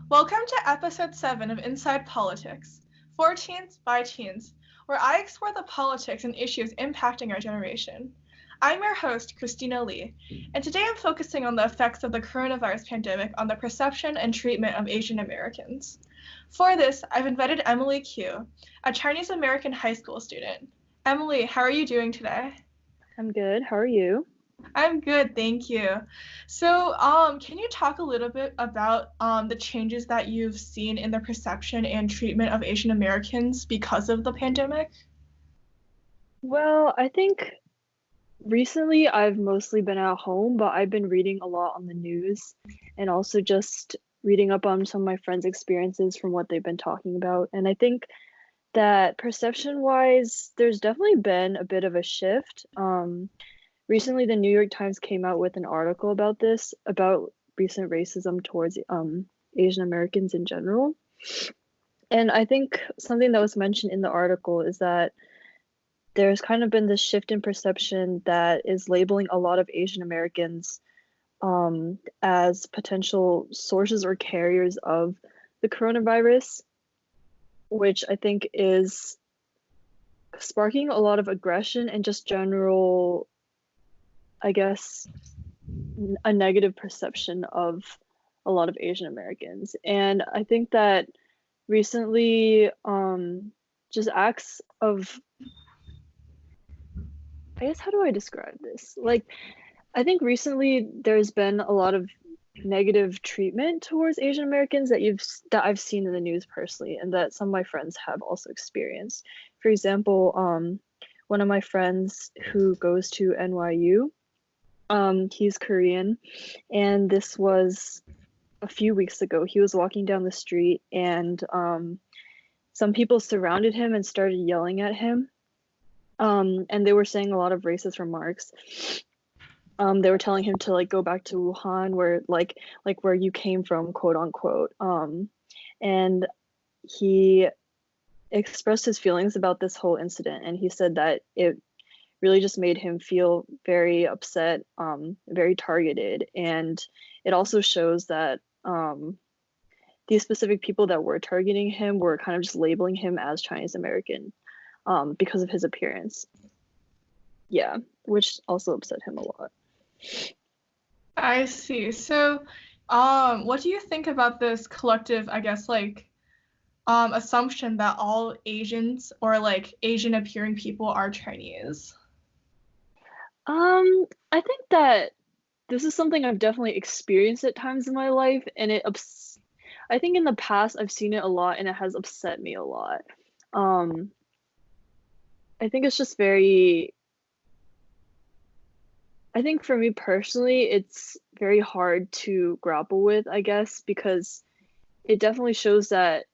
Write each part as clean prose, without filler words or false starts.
Welcome to episode 7 of Inside Politics, for teens by teens, where I explore the politics and issues impacting our generation. I'm your host, Christina Li, and today I'm focusing on the effects of the coronavirus pandemic on the perception and treatment of Asian Americans. For this, I've invited Emily Qiu, a Chinese American high school student. Emily, how are you doing today? I'm good. How are you? I'm good, thank you. So, can you talk a little bit about the changes that you've seen in the perception and treatment of Asian Americans because of the pandemic? Well, I think recently I've mostly been at home, but I've been reading a lot on the news and also just reading up on some of my friends' experiences from what they've been talking about. And I think that perception-wise, there's definitely been a bit of a shift. Recently, the New York Times came out with an article about this, about recent racism towards Asian Americans in general. And I think something that was mentioned in the article is that there's kind of been this shift in perception that is labeling a lot of Asian Americans as potential sources or carriers of the coronavirus, which I think is sparking a lot of aggression and just general, I guess, a negative perception of a lot of Asian Americans. And I think that recently, just acts of, I guess, how do I describe this? Like, I think recently there's been a lot of negative treatment towards Asian Americans that I've seen in the news personally, and that some of my friends have also experienced. For example, one of my friends who goes to NYU, he's Korean, and this was a few weeks ago. He was walking down the street, and some people surrounded him and started yelling at him. And they were saying a lot of racist remarks. They were telling him to like go back to Wuhan, where like where you came from, quote unquote. And he expressed his feelings about this whole incident, and he said that it really just made him feel very upset, very targeted, and it also shows that these specific people that were targeting him were kind of just labeling him as Chinese American because of his appearance. Yeah, which also upset him a lot. I see. So, what do you think about this collective, I guess, like, assumption that all Asians or like Asian appearing people are Chinese? I think that this is something I've definitely experienced at times in my life, and I think in the past I've seen it a lot, and it has upset me a lot. Um, I think it's just very. I think for me personally, it's very hard to grapple with, I guess, because it definitely shows that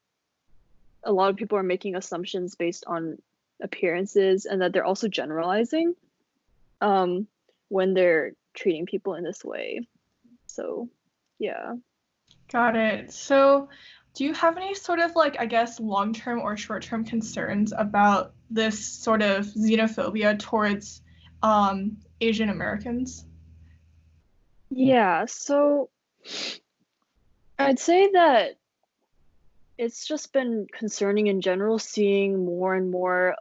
a lot of people are making assumptions based on appearances, and that they're also generalizing when they're treating people in this way. So, yeah. Got it. So, do you have any sort of like, I guess, long-term or short-term concerns about this sort of xenophobia towards Asian Americans? Yeah, so I'd say that it's just been concerning in general seeing more and more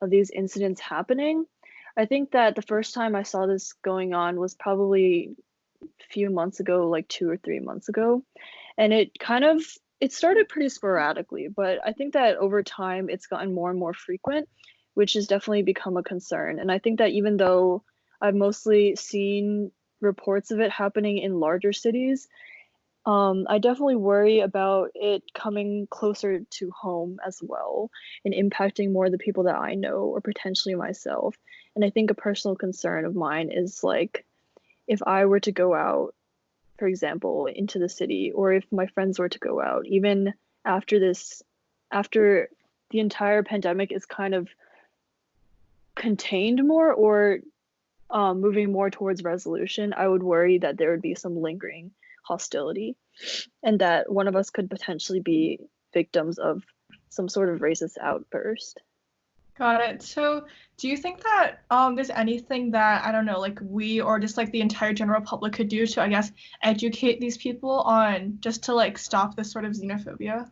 of these incidents happening. I think that the first time I saw this going on was probably a few months ago, like 2 or 3 months ago. And it started pretty sporadically, but I think that over time it's gotten more and more frequent, which has definitely become a concern. And I think that even though I've mostly seen reports of it happening in larger cities, I definitely worry about it coming closer to home as well and impacting more of the people that I know or potentially myself. And I think a personal concern of mine is like if I were to go out, for example, into the city, or if my friends were to go out, even after the entire pandemic is kind of contained more or moving more towards resolution, I would worry that there would be some lingering hostility and that one of us could potentially be victims of some sort of racist outburst. Got it. So, do you think that there's anything that, I don't know, like we or just like the entire general public could do to, I guess, educate these people on just to like stop this sort of xenophobia?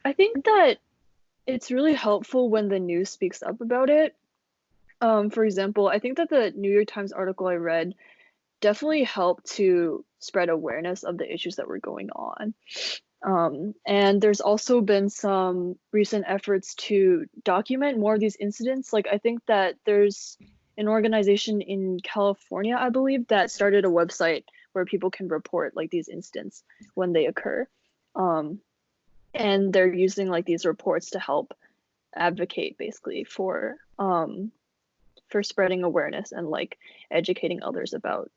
I think that it's really helpful when the news speaks up about it. For example, I think that the New York Times article I read definitely helped to spread awareness of the issues that were going on. And there's also been some recent efforts to document more of these incidents. Like, I think that there's an organization in California, I believe, that started a website where people can report like these incidents when they occur. And they're using like these reports to help advocate basically for spreading awareness and like educating others about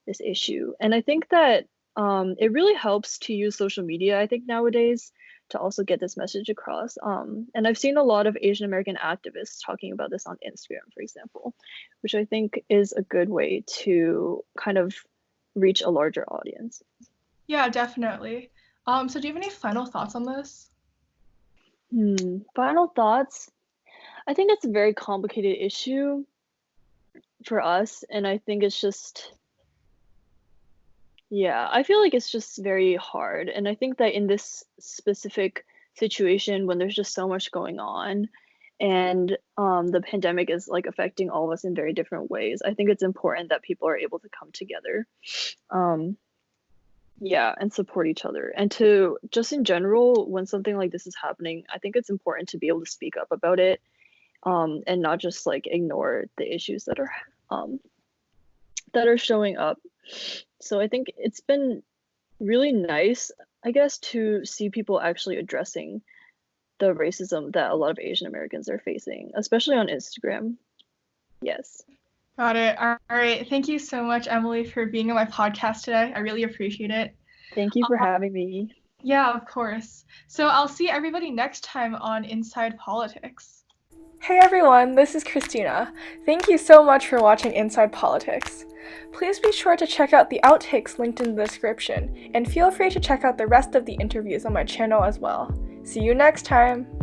this issue. And I think that it really helps to use social media, I think, nowadays to also get this message across. And I've seen a lot of Asian American activists talking about this on Instagram, for example, which I think is a good way to kind of reach a larger audience. Yeah, definitely. So do you have any final thoughts on this? Final thoughts. I think it's a very complicated issue for us, and I think it's just, yeah, I feel like it's just very hard. And I think that in this specific situation, when there's just so much going on and the pandemic is like affecting all of us in very different ways, I think it's important that people are able to come together. Yeah, and support each other. And to just in general, when something like this is happening, I think it's important to be able to speak up about it, and not just like ignore the issues that are showing up. So I think it's been really nice, I guess, to see people actually addressing the racism that a lot of Asian Americans are facing, especially on Instagram. Yes. Got it. All right. Thank you so much, Emily, for being on my podcast today. I really appreciate it. Thank you for having me. Yeah, of course. So I'll see everybody next time on Inside Politics. Hey everyone, this is Christina. Thank you so much for watching Inside Politics. Please be sure to check out the outtakes linked in the description, and feel free to check out the rest of the interviews on my channel as well. See you next time!